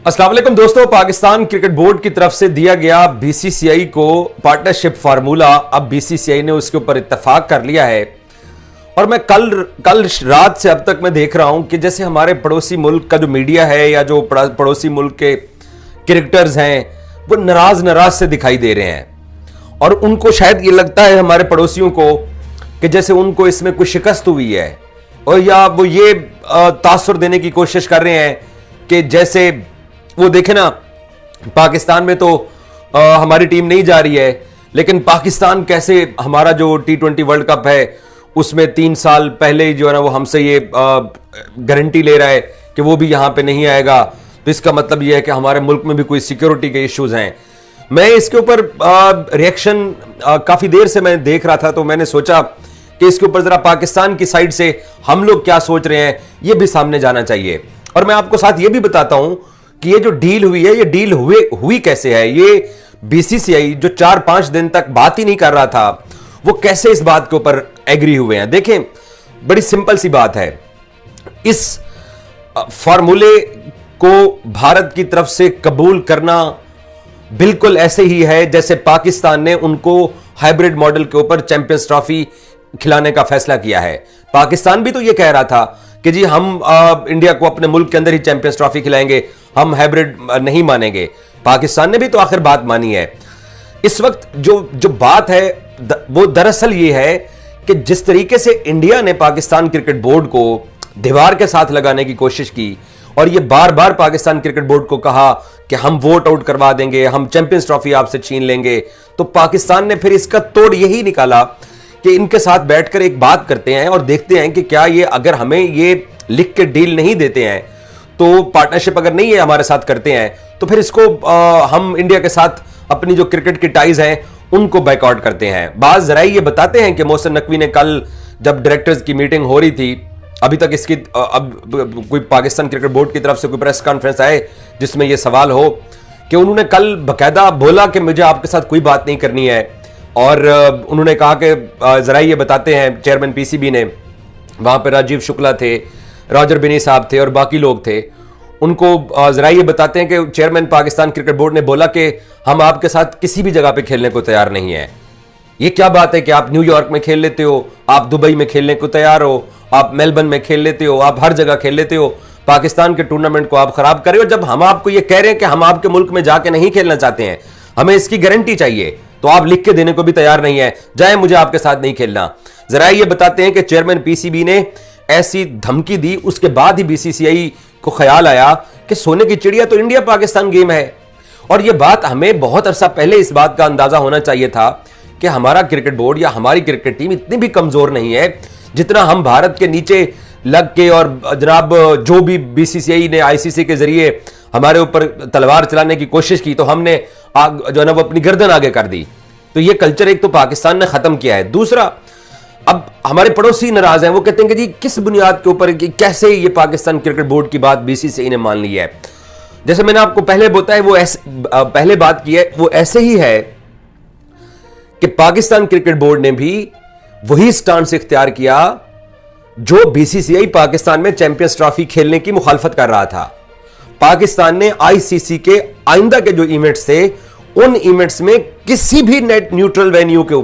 अस्सलाम वालेकुम दोस्तों, पाकिस्तान क्रिकेट बोर्ड की तरफ से दिया गया बीसीसीआई को पार्टनरशिप फार्मूला, अब बीसीसीआई ने उसके ऊपर इत्तेफाक कर लिया है। और मैं कल रात से अब तक मैं देख रहा हूं कि जैसे हमारे पड़ोसी मुल्क का जो मीडिया है या जो पड़ोसी मुल्क के क्रिकेटर्स हैं वो नाराज से दिखाई दे रहे हैं, और उनको शायद ये लगता है हमारे पड़ोसियों को कि जैसे उनको इसमें कुछ शिकस्त हुई है, और या वो ये तासुर देने की कोशिश कर रहे हैं कि जैसे वो देखे ना, पाकिस्तान में तो हमारी टीम नहीं जा रही है, लेकिन पाकिस्तान कैसे हमारा जो T20 वर्ल्ड कप है उसमें 3 साल पहले जो है ना वो हमसे ये गारंटी ले रहा है कि वो भी यहां पे नहीं आएगा। तो इसका मतलब ये है कि हमारे मुल्क में भी कोई सिक्योरिटी के इश्यूज हैं। मैं इसके ऊपर रिएक्शन काफी देर से मैं देख रहा था, तो मैंने सोचा कि इसके ऊपर जरा पाकिस्तान की साइड से हम लोग क्या सोच रहे हैं ये भी सामने जाना चाहिए। और मैं आपको साथ ये भी बताता हूं कि ये जो डील हुई है, ये डील हुई कैसे है। ये बीसीसीआई जो 4-5 दिन तक बात ही नहीं कर रहा था, वो कैसे इस बात के ऊपर एग्री हुए हैं। देखें, बड़ी सिंपल सी बात है, इस फार्मूले को भारत की तरफ से कबूल करना बिल्कुल ऐसे ही है जैसे पाकिस्तान ने उनको हाइब्रिड मॉडल के ऊपर चैंपियंस ट्रॉफी खिलाने का फैसला किया है। पाकिस्तान भी तो ये कह रहा था कि जी हम इंडिया को अपने मुल्क के अंदर ही चैंपियंस ट्रॉफी खिलाएंगे, हम हाइब्रिड नहीं मानेंगे। पाकिस्तान ने भी तो आखिर बात मानी है। इस वक्त जो बात है वो दरअसल ये है कि जिस तरीके से इंडिया ने पाकिस्तान क्रिकेट बोर्ड को दीवार के साथ लगाने की कोशिश की, और ये बार बार पाकिस्तान क्रिकेट बोर्ड को कहा कि हम वोट आउट करवा देंगे, हम चैंपियंस ट्रॉफी आपसे छीन लेंगे, तो पाकिस्तान ने फिर इसका तोड़ यही निकाला कि इनके साथ बैठकर एक बात करते हैं और देखते हैं कि क्या ये अगर हमें ये लिख के डील नहीं देते हैं, तो पार्टनरशिप अगर नहीं है हमारे साथ करते हैं, तो फिर इसको हम इंडिया के साथ अपनी जो क्रिकेट की टाइज हैं उनको बाइकआउट करते हैं। बाज़ ज़राए ये बताते हैं कि मोहसिन नकवी ने कल जब डायरेक्टर्स की मीटिंग हो रही थी, अभी तक इसकी अब कोई पाकिस्तान क्रिकेट बोर्ड की तरफ से कोई प्रेस कॉन्फ्रेंस आए जिसमें यह सवाल हो, कि उन्होंने कल बकायदा बोला कि मुझे आपके साथ कोई बात नहीं करनी है। और उन्होंने कहा कि ज़रा ये बताते हैं, चेयरमैन पीसीबी ने, वहाँ पर राजीव शुक्ला थे, रॉजर बिनी साहब थे और बाकी लोग थे, उनको ज़रा ये बताते हैं कि चेयरमैन पाकिस्तान क्रिकेट बोर्ड ने बोला कि हम आपके साथ किसी भी जगह पे खेलने को तैयार नहीं है। ये क्या बात है कि आप न्यूयॉर्क में खेल लेते हो, आप दुबई में खेलने को तैयार हो, आप मेलबर्न में खेल लेते हो, आप हर जगह खेल लेते हो, पाकिस्तान के टूर्नामेंट को आप खराब कर रहे हो। जब हम आपको ये कह रहे हैं कि हम आपके मुल्क में जाके नहीं खेलना चाहते हैं, हमें इसकी गारंटी चाहिए, तो आप लिख के देने को भी तैयार नहीं है, जाए मुझे आपके साथ नहीं खेलना। जरा ये बताते हैं कि चेयरमैन पीसीबी ने ऐसी धमकी दी, उसके बाद ही बीसीसीआई को ख्याल आया कि सोने की चिड़िया तो इंडिया पाकिस्तान गेम है। और यह बात हमें बहुत अरसा पहले इस बात का अंदाजा होना चाहिए था कि हमारा क्रिकेट बोर्ड या हमारी क्रिकेट टीम इतनी भी कमजोर नहीं है जितना हम भारत के नीचे लग के, और जनाब जो भी बीसीसीआई ने आईसीसी के जरिए हमारे ऊपर तलवार चलाने की कोशिश की, तो हमने जो है ना वो अपनी गर्दन आगे कर दी। तो ये कल्चर एक तो पाकिस्तान ने खत्म किया है। दूसरा, अब हमारे पड़ोसी नाराज हैं, वो कहते हैं कि जी किस बुनियाद के ऊपर, कि कैसे ये पाकिस्तान क्रिकेट बोर्ड की बात बीसीसीआई ने मान ली है। जैसे मैंने आपको पहले बताया, वो पहले बात की है, वो ऐसे ही है कि पाकिस्तान क्रिकेट बोर्ड ने भी वही स्टांस इख्तियार किया जो बीसीसीआई पाकिस्तान में चैंपियंस ट्रॉफी खेलने की मुखालफत कर रहा था। पाकिस्तान ने आईसीसी के आइंदा के जो इवेंट्स थे, उन इवेंट्स में किसी भी न्यूट्रल वेन्यू के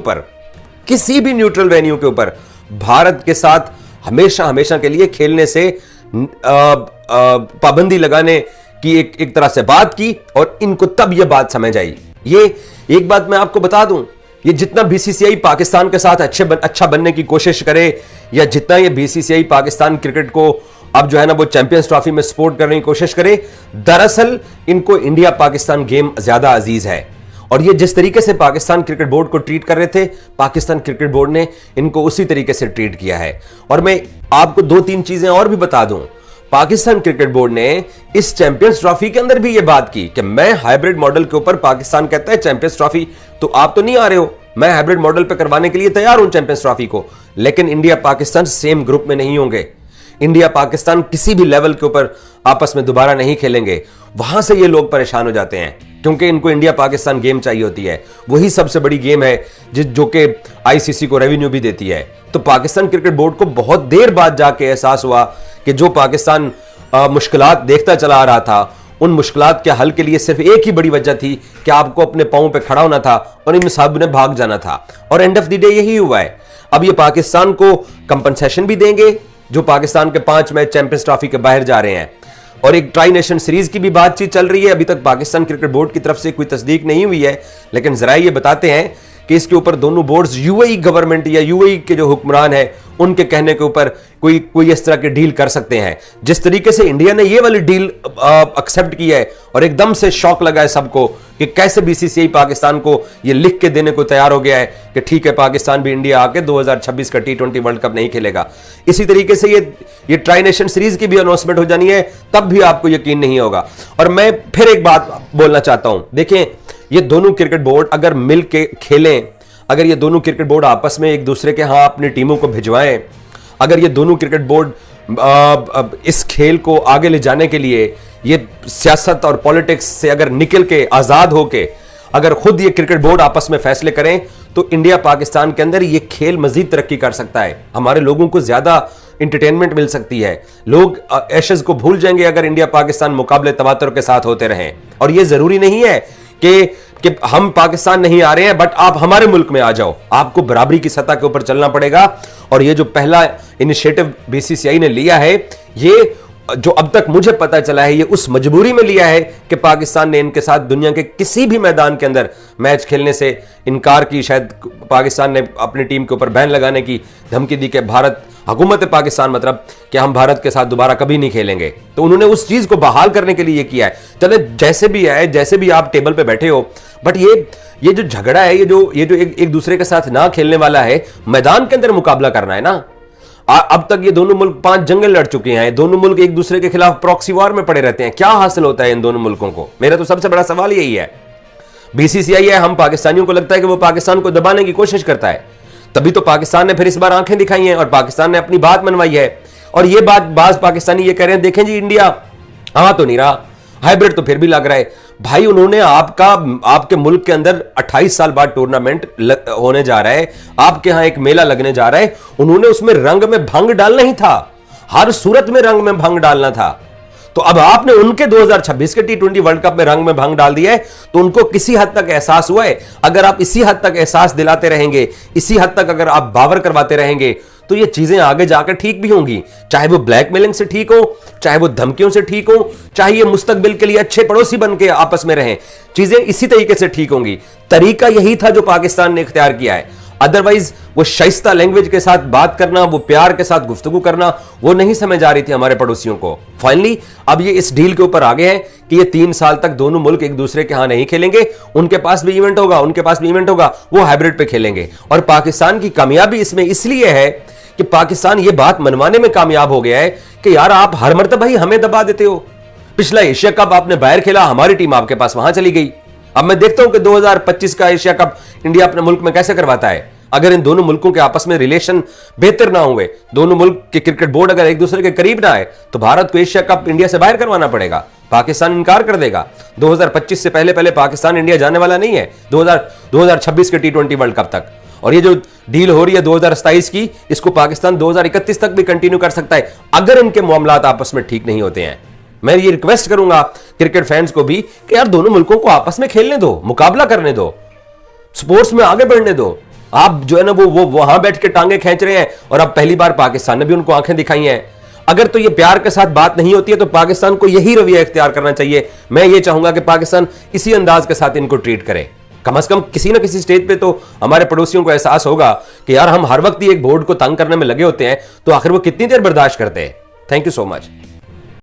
ऊपर भारत के साथ हमेशा के लिए खेलने से पाबंदी लगाने की एक तरह से बात की, और इनको तब यह बात समझ आई। ये एक बात मैं आपको बता दूं, ये जितना बीसीसीआई पाकिस्तान के साथ अच्छा बनने की कोशिश करे, या जितना ये बीसीसीआई पाकिस्तान क्रिकेट को अब जो है ना वो चैंपियंस ट्रॉफी में सपोर्ट करने की कोशिश करे, दरअसल इनको इंडिया पाकिस्तान गेम ज्यादा अजीज है। और ये जिस तरीके से पाकिस्तान क्रिकेट बोर्ड को ट्रीट कर रहे थे, पाकिस्तान क्रिकेट बोर्ड ने इनको उसी तरीके से ट्रीट किया है। और मैं आपको 2-3 चीजें और भी बता दूं, पाकिस्तान क्रिकेट बोर्ड ने इस चैंपियंस ट्रॉफी के अंदर भी यह बात की कि मैं हाइब्रिड मॉडल के ऊपर, पाकिस्तान कहता है चैंपियंस ट्रॉफी तो आप तो नहीं आ रहे हो, मैं हाइब्रिड मॉडल पे करवाने के लिए तैयार हूं चैंपियंस ट्रॉफी को, लेकिन इंडिया पाकिस्तान सेम ग्रुप में नहीं होंगे। इंडिया पाकिस्तान किसी भी लेवल के ऊपर आपस में दोबारा नहीं खेलेंगे। वहां से ये लोग परेशान हो जाते हैं, क्योंकि इनको इंडिया पाकिस्तान गेम चाहिए होती है, वही सबसे बड़ी गेम है जो कि आईसीसी को रेवेन्यू भी देती है। तो पाकिस्तान क्रिकेट बोर्ड को बहुत देर बाद जाके एहसास हुआ कि जो पाकिस्तान मुश्किलात देखता चला आ रहा था, उन मुश्किलात के हल के लिए सिर्फ एक ही बड़ी वजह थी कि आपको अपने पांव पे खड़ा होना था और इन साहब ने भाग जाना था, और एंड ऑफ द डे यही हुआ है। अब ये पाकिस्तान को कंपनसेशन भी देंगे, जो पाकिस्तान के 5 मैच चैंपियंस ट्रॉफी के बाहर जा रहे हैं, और एक ट्राई नेशन सीरीज की भी बातचीत चल रही है। अभी तक पाकिस्तान क्रिकेट बोर्ड की तरफ से कोई तस्दीक नहीं हुई है, लेकिन जरा ये बताते हैं कि इसके ऊपर दोनों बोर्ड्स यूएई गवर्नमेंट या यूएई के जो हुक्मरान है उनके कहने के ऊपर कोई इस तरह की डील कर सकते हैं। जिस तरीके से इंडिया ने ये वाली डील एक्सेप्ट की है, और एकदम से शौक लगा है सबको कि कैसे बीसीसीआई पाकिस्तान को ये लिख के देने को तैयार हो गया है कि ठीक है, पाकिस्तान भी इंडिया आके 2026 का T20 वर्ल्ड कप नहीं खेलेगा। इसी तरीके से ये ट्राई नेशन सीरीज की भी अनाउंसमेंट हो जानी है, तब भी आपको यकीन नहीं होगा। और मैं फिर एक बात बोलना चाहता हूं, देखें, ये दोनों क्रिकेट बोर्ड अगर मिल के खेलें, अगर ये दोनों क्रिकेट बोर्ड आपस में एक दूसरे के यहां अपनी टीमों को भिजवाएं, अगर ये दोनों क्रिकेट बोर्ड इस खेल को आगे ले जाने के लिए ये सियासत और पॉलिटिक्स से अगर निकल के आजाद होके अगर खुद ये क्रिकेट बोर्ड आपस में फैसले करें, तो इंडिया पाकिस्तान के अंदर ये खेल मजीद तरक्की कर सकता है। हमारे लोगों को ज्यादा इंटरटेनमेंट मिल सकती है। लोग एशेज को भूल जाएंगे अगर इंडिया पाकिस्तान मुकाबले तवातर के साथ होते रहें। और ये जरूरी नहीं है कि हम पाकिस्तान नहीं आ रहे हैं बट आप हमारे मुल्क में आ जाओ, आपको बराबरी की सतह के ऊपर चलना पड़ेगा। और ये जो पहला इनिशिएटिव बीसीसीआई ने लिया है, ये जो अब तक मुझे पता चला है, ये उस मजबूरी में लिया है कि पाकिस्तान ने इनके साथ दुनिया के किसी भी मैदान के अंदर मैच खेलने से इनकार की। शायद पाकिस्तान ने अपनी टीम के ऊपर बैन लगाने की धमकी दी कि भारत, हुकूमत पाकिस्तान मतलब कि हम भारत के साथ दोबारा कभी नहीं खेलेंगे। तो उन्होंने उस चीज को बहाल करने के लिए ये किया है। चले जैसे भी है, जैसे भी आप टेबल पे बैठे हो, बट ये जो झगड़ा है, ये जो एक दूसरे के साथ ना खेलने वाला है, मैदान के अंदर मुकाबला करना है ना। अब तक ये दोनों मुल्क 5 जंगें लड़ चुके हैं, दोनों मुल्क एक दूसरे के खिलाफ प्रॉक्सी वॉर में पड़े रहते हैं। क्या हासिल होता है इन दोनों मुल्कों को? मेरा तो सबसे बड़ा सवाल यही है। बीसीसीआई है, हम पाकिस्तानियों को लगता है कि वो पाकिस्तान को दबाने की कोशिश करता है, तभी तो पाकिस्तान ने फिर इस बार आंखें दिखाई हैं और पाकिस्तान ने अपनी बात मनवाई है। और ये बात बाज पाकिस्तानी ये कह रहे हैं, देखें जी इंडिया हाँ तो नहीं रहा, हाइब्रिड तो फिर भी लग रहा है। भाई उन्होंने आपके मुल्क के अंदर 28 साल बाद टूर्नामेंट होने जा रहा है, आपके यहां एक मेला लगने जा रहा है, उन्होंने उसमें रंग में भंग डालना ही था, हर सूरत में रंग में भंग डालना था। तो अब आपने उनके 2026 के T20 वर्ल्ड कप में रंग में भंग डाल दिया है, तो उनको किसी हद तक एहसास हुआ है। अगर आप इसी हद तक एहसास दिलाते रहेंगे, इसी हद तक अगर आप बावर करवाते रहेंगे, तो ये चीजें आगे जाकर ठीक भी होंगी। चाहे वो ब्लैकमेलिंग से ठीक हो, चाहे वो धमकियों से ठीक हो, चाहे ये मुस्तकबिल के लिए अच्छे पड़ोसी बन के आपस में रहें, चीजें इसी तरीके से ठीक होंगी। तरीका यही था जो पाकिस्तान ने इख्तियार किया है। अदरवाइज वो शाइस्ता लैंग्वेज के साथ बात करना, वो प्यार के साथ गुफ्तगू करना, वो नहीं समझ आ रही थी हमारे पड़ोसियों को। फाइनली अब ये इस डील के ऊपर आ गए हैं कि ये 3 साल तक दोनों मुल्क एक दूसरे के यहां नहीं खेलेंगे, उनके पास भी इवेंट होगा, उनके पास भी इवेंट होगा, वो हाइब्रिड पे खेलेंगे। और पाकिस्तान की कामयाबी इसमें इसलिए है कि पाकिस्तान ये बात मनवाने में कामयाब हो गया है कि यार आप हर मर्तबा ही हमें दबा देते हो। पिछला एशिया कप आपने बाहर खेला, हमारी टीम आपके पास वहां चली गई। अब मैं देखता हूं कि 2025 का एशिया कप इंडिया अपने मुल्क में कैसे करवाता है। अगर इन दोनों मुल्कों के आपस में रिलेशन बेहतर ना हुए, दोनों मुल्क के क्रिकेट बोर्ड अगर एक दूसरे के करीब ना आए, तो भारत को एशिया कप इंडिया से बाहर करवाना पड़ेगा। पाकिस्तान इनकार कर देगा। 2025 से पहले पाकिस्तान इंडिया जाने वाला नहीं है 2026 के T20 वर्ल्ड कप तक। और ये जो डील हो रही है 2027 की, इसको पाकिस्तान 2031 तक भी कंटिन्यू कर सकता है अगर इनके मामलात आपस में ठीक नहीं होते हैं। मैं ये रिक्वेस्ट करूंगा क्रिकेट फैंस को भी कि यार दोनों मुल्कों को आपस में खेलने दो, मुकाबला करने दो, स्पोर्ट्स में आगे बढ़ने दो। आप जो है ना वो वहां बैठ के टांगे खींच रहे हैं, और अब पहली बार पाकिस्तान ने भी उनको आंखें दिखाई हैं। अगर तो ये प्यार के साथ बात नहीं होती है, तो पाकिस्तान को यही रवैया इख्तियार करना चाहिए। मैं ये चाहूंगा कि पाकिस्तान इसी अंदाज के साथ इनको ट्रीट करे। कम से कम किसी ना किसी स्टेज पे तो हमारे पड़ोसियों को एहसास होगा कि यार हम हर वक्त ही एक बोर्ड को तंग करने में लगे होते हैं, तो आखिर वो कितनी देर बर्दाश्त करते हैं। Thank you so much.